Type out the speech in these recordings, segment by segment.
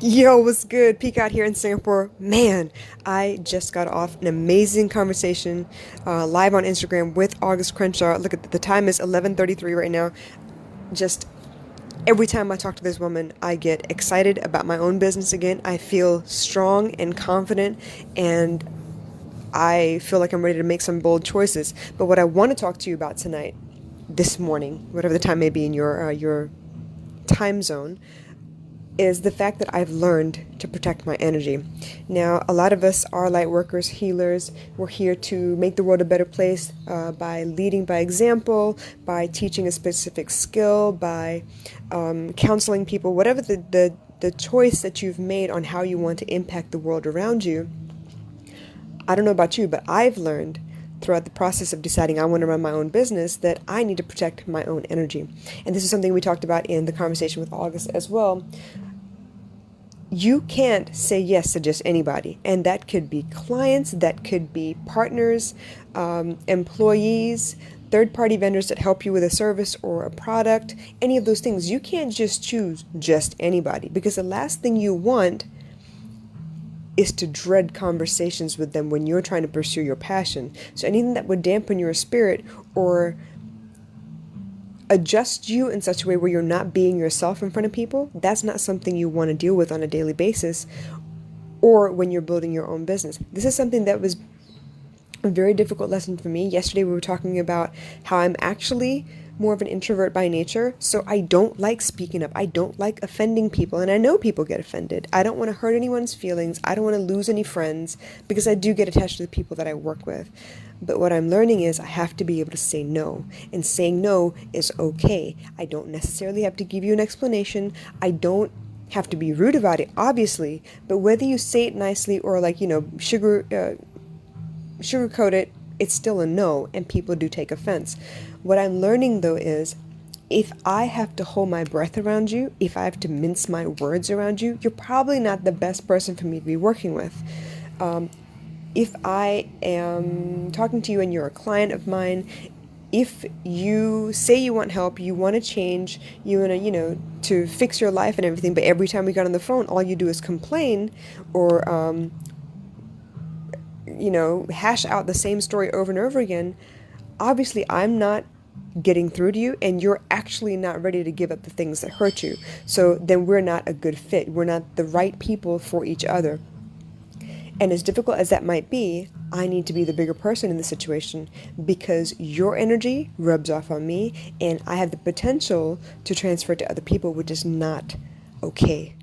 Yo, what's good? Peak out here in Singapore. Man, I just got off an amazing conversation live on Instagram with August Crenshaw. Look at the time is 11:33 right now. Just every time I talk to this woman, I get excited about my own business again. I feel strong and confident, and I feel like I'm ready to make some bold choices. But what I want to talk to you about tonight, this morning, whatever the time may be in your time zone, is the fact that I've learned to protect my energy. Now, a lot of us are light workers, healers. We're here to make the world a better place by leading by example, by teaching a specific skill, by counseling people, whatever the choice that you've made on how you want to impact the world around you. I don't know about you, but I've learned throughout the process of deciding I want to run my own business that I need to protect my own energy. And this is something we talked about in the conversation with August as well. You can't say yes to just anybody. And that could be clients, that could be partners, employees, third party vendors that help you with a service or a product, any of those things. You can't just choose just anybody because the last thing you want is to dread conversations with them when you're trying to pursue your passion. So anything that would dampen your spirit or adjust you in such a way where you're not being yourself in front of people, that's not something you want to deal with on a daily basis or when you're building your own business. This is something that was a very difficult lesson for me. Yesterday we were talking about how I'm actually more of an introvert by nature, so I don't like speaking up. I don't like offending people, and I know people get offended. I don't want to hurt anyone's feelings. I don't want to lose any friends because I do get attached to the people that I work with. But what I'm learning is I have to be able to say no, and saying no is okay. I don't necessarily have to give you an explanation. I don't have to be rude about it, obviously, but whether you say it nicely or sugarcoat it, it's still a no, and people do take offense. What I'm learning though is if I have to hold my breath around you, if I have to mince my words around you, you're probably not the best person for me to be working with. If I am talking to you and you're a client of mine, if you say you want help, you want to change, you want to, to fix your life and everything, but every time we got on the phone, all you do is complain or hash out the same story over and over again, obviously I'm not getting through to you and you're actually not ready to give up the things that hurt you. So then we're not a good fit. We're not the right people for each other. And as difficult as that might be, I need to be the bigger person in the situation because your energy rubs off on me and I have the potential to transfer it to other people, which is not okay.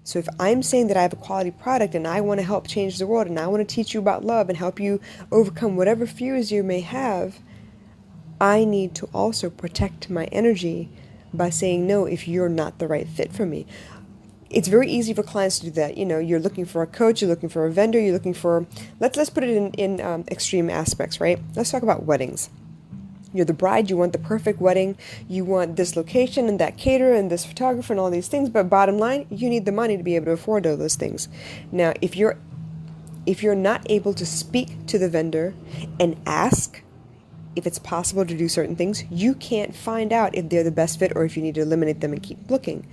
So if I'm saying that I have a quality product and I want to help change the world and I want to teach you about love and help you overcome whatever fears you may have, I need to also protect my energy by saying no if you're not the right fit for me. It's very easy for clients to do that. You're looking for a coach, you're looking for a vendor, you're looking for, let's put it in extreme aspects, right? Let's talk about weddings. You're the bride, you want the perfect wedding, you want this location and that caterer and this photographer and all these things, but bottom line, you need the money to be able to afford all those things. Now, if you're not able to speak to the vendor and ask if it's possible to do certain things, you can't find out if they're the best fit or if you need to eliminate them and keep looking.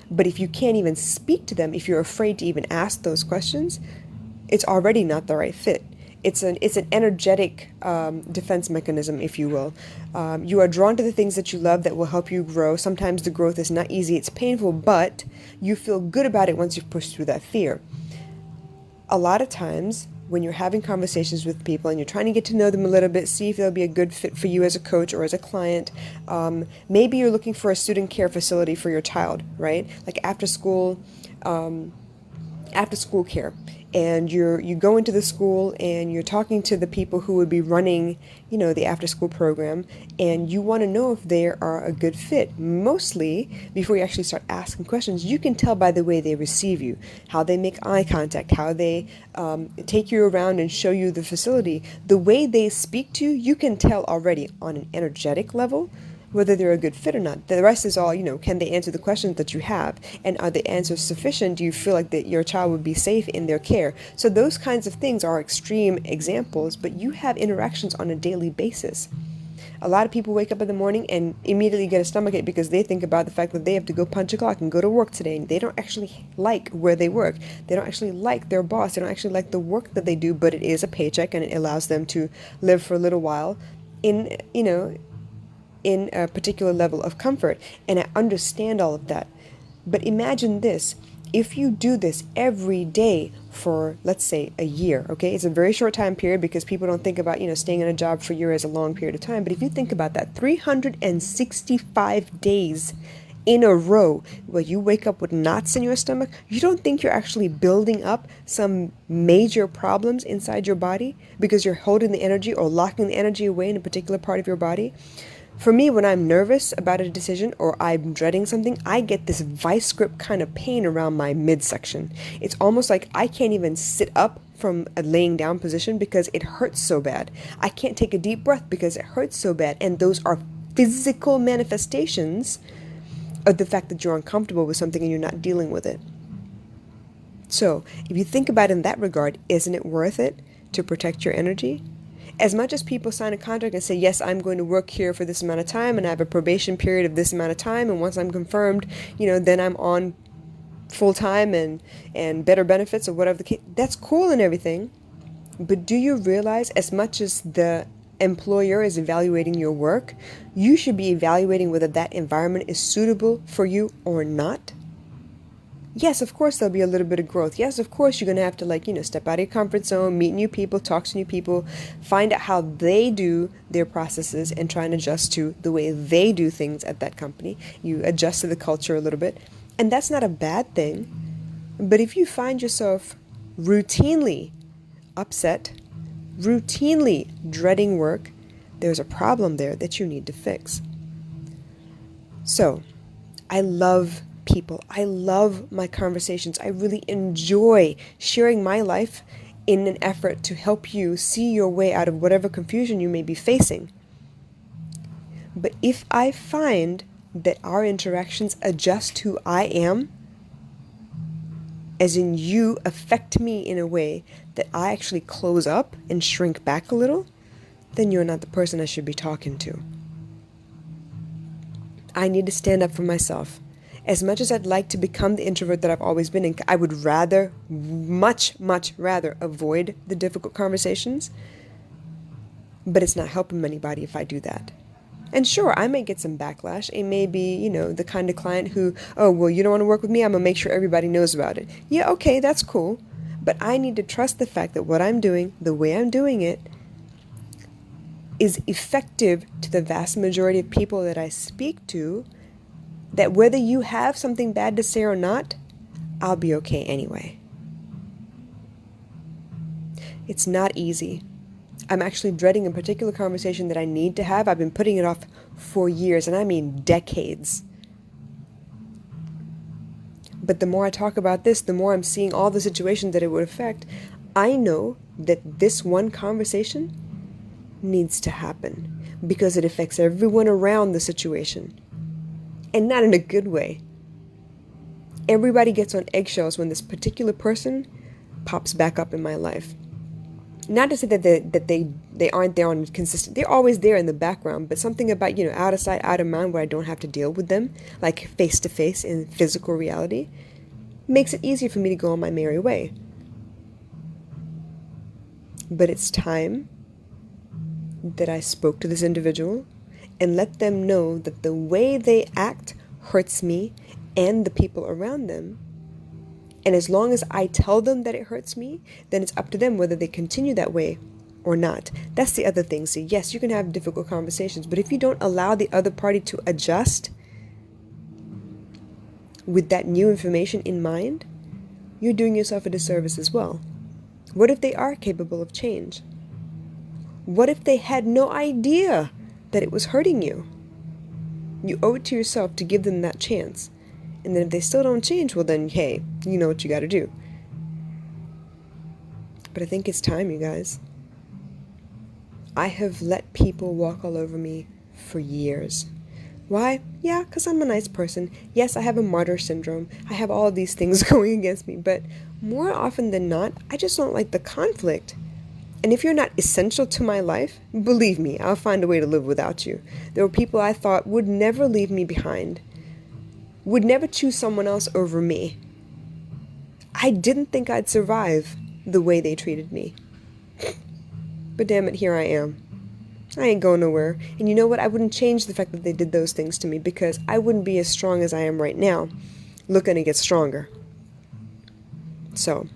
But if you can't even speak to them, if you're afraid to even ask those questions, it's already not the right fit. It's an energetic defense mechanism, if you will. You are drawn to the things that you love that will help you grow. Sometimes the growth is not easy, it's painful, but you feel good about it once you've pushed through that fear. A lot of times, when you're having conversations with people and you're trying to get to know them a little bit, see if they'll be a good fit for you as a coach or as a client, maybe you're looking for a student care facility for your child, right? Like after school care, and you go into the school and you're talking to the people who would be running the after school program, and you want to know if they are a good fit. Mostly, before you actually start asking questions, you can tell by the way they receive you, how they make eye contact, how they take you around and show you the facility. The way they speak to you, you can tell already on an energetic level whether they're a good fit or not. The rest is all, can they answer the questions that you have? And are the answers sufficient? Do you feel like that your child would be safe in their care? So those kinds of things are extreme examples, but you have interactions on a daily basis. A lot of people wake up in the morning and immediately get a stomachache because they think about the fact that they have to go punch a clock and go to work today, and they don't actually like where they work. They don't actually like their boss. They don't actually like the work that they do, but it is a paycheck and it allows them to live for a little while in, in a particular level of comfort. And I understand all of that. But imagine this. If you do this every day for, let's say, a year, okay? It's a very short time period because people don't think about, staying in a job for a year as a long period of time. But if you think about that, 365 days in a row where you wake up with knots in your stomach, you don't think you're actually building up some major problems inside your body because you're holding the energy or locking the energy away in a particular part of your body? For me, when I'm nervous about a decision or I'm dreading something, I get this vice grip kind of pain around my midsection. It's almost like I can't even sit up from a laying down position because it hurts so bad. I can't take a deep breath because it hurts so bad. And those are physical manifestations of the fact that you're uncomfortable with something and you're not dealing with it. So, if you think about it in that regard, isn't it worth it to protect your energy? As much as people sign a contract and say, yes, I'm going to work here for this amount of time and I have a probation period of this amount of time, and once I'm confirmed, then I'm on full time and better benefits or whatever the case, that's cool and everything. But do you realize, as much as the employer is evaluating your work, you should be evaluating whether that environment is suitable for you or not? Yes, of course, there'll be a little bit of growth. Yes, of course, you're going to have to, step out of your comfort zone, meet new people, talk to new people, find out how they do their processes and try and adjust to the way they do things at that company. You adjust to the culture a little bit. And that's not a bad thing. But if you find yourself routinely upset, routinely dreading work, there's a problem there that you need to fix. So, I love people. I love my conversations. I really enjoy sharing my life in an effort to help you see your way out of whatever confusion you may be facing. But if I find that our interactions adjust who I am, as in you affect me in a way that I actually close up and shrink back a little, then you're not the person I should be talking to. I need to stand up for myself. As much as I'd like to become the introvert that I've always been, and I would rather, much, much rather avoid the difficult conversations, but it's not helping anybody if I do that. And sure, I may get some backlash. It may be, the kind of client who, oh, well, you don't want to work with me? I'm going to make sure everybody knows about it. Yeah, okay, that's cool. But I need to trust the fact that what I'm doing, the way I'm doing it, is effective to the vast majority of people that I speak to, that whether you have something bad to say or not, I'll be okay anyway. It's not easy. I'm actually dreading a particular conversation that I need to have. I've been putting it off for years, and I mean decades. But the more I talk about this, the more I'm seeing all the situations that it would affect. I know that this one conversation needs to happen because it affects everyone around the situation. And not in a good way. Everybody gets on eggshells when this particular person pops back up in my life. Not to say that they aren't there on consistent. They're always there in the background, but something about, out of sight, out of mind, where I don't have to deal with them, like face to face in physical reality, makes it easier for me to go on my merry way. But it's time that I spoke to this individual and let them know that the way they act hurts me and the people around them. And as long as I tell them that it hurts me, then it's up to them whether they continue that way or not. That's the other thing. So yes, you can have difficult conversations, but if you don't allow the other party to adjust with that new information in mind, you're doing yourself a disservice as well. What if they are capable of change? What if they had no idea that it was hurting you? You owe it to yourself to give them that chance. And then if they still don't change, well then, hey, you know what you got to do. But I think it's time, you guys. I have let people walk all over me for years. Why? Yeah, because I'm a nice person. Yes, I have a martyr syndrome. I have all of these things going against me. But more often than not, I just don't like the conflict. And if you're not essential to my life, believe me, I'll find a way to live without you. There were people I thought would never leave me behind, would never choose someone else over me. I didn't think I'd survive the way they treated me. But damn it, here I am. I ain't going nowhere. And you know what? I wouldn't change the fact that they did those things to me, because I wouldn't be as strong as I am right now, looking to get stronger. So,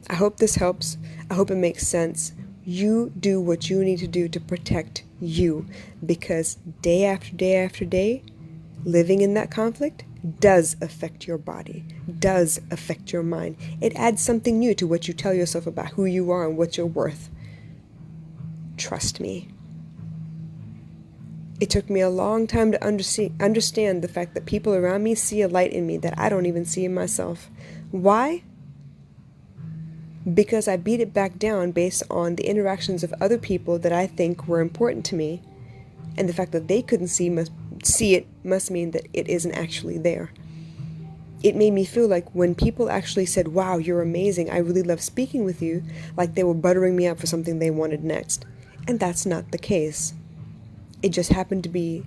I hope this helps. I hope it makes sense. You do what you need to do to protect you, because day after day after day, living in that conflict does affect your body, does affect your mind. It adds something new to what you tell yourself about who you are and what you're worth. Trust me. It took me a long time to understand the fact that people around me see a light in me that I don't even see in myself. Why? Because I beat it back down based on the interactions of other people that I think were important to me, and the fact that they couldn't see it must mean that it isn't actually there. It made me feel like when people actually said, "Wow, you're amazing, I really love speaking with you," like they were buttering me up for something they wanted next. And that's not the case. It just happened to be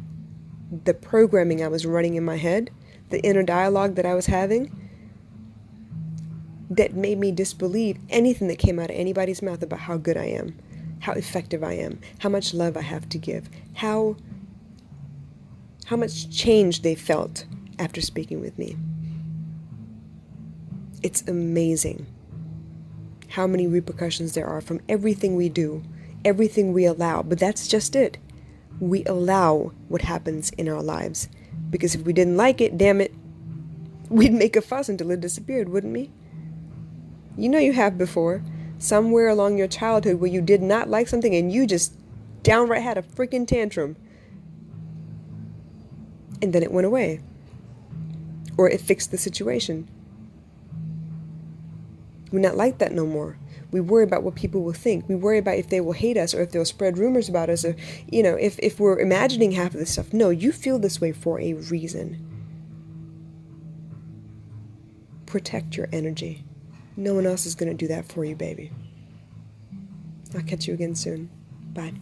the programming I was running in my head, the inner dialogue that I was having, that made me disbelieve anything that came out of anybody's mouth about how good I am, how effective I am, how much love I have to give, how much change they felt after speaking with me. It's amazing how many repercussions there are from everything we do, everything we allow. But that's just it. We allow what happens in our lives. Because if we didn't like it, damn it, we'd make a fuss until it disappeared, wouldn't we? You know you have before, somewhere along your childhood where you did not like something and you just downright had a freaking tantrum. And then it went away. Or it fixed the situation. We're not like that no more. We worry about what people will think. We worry about if they will hate us or if they'll spread rumors about us, or, if we're imagining half of this stuff. No, you feel this way for a reason. Protect your energy. No one else is going to do that for you, baby. I'll catch you again soon. Bye.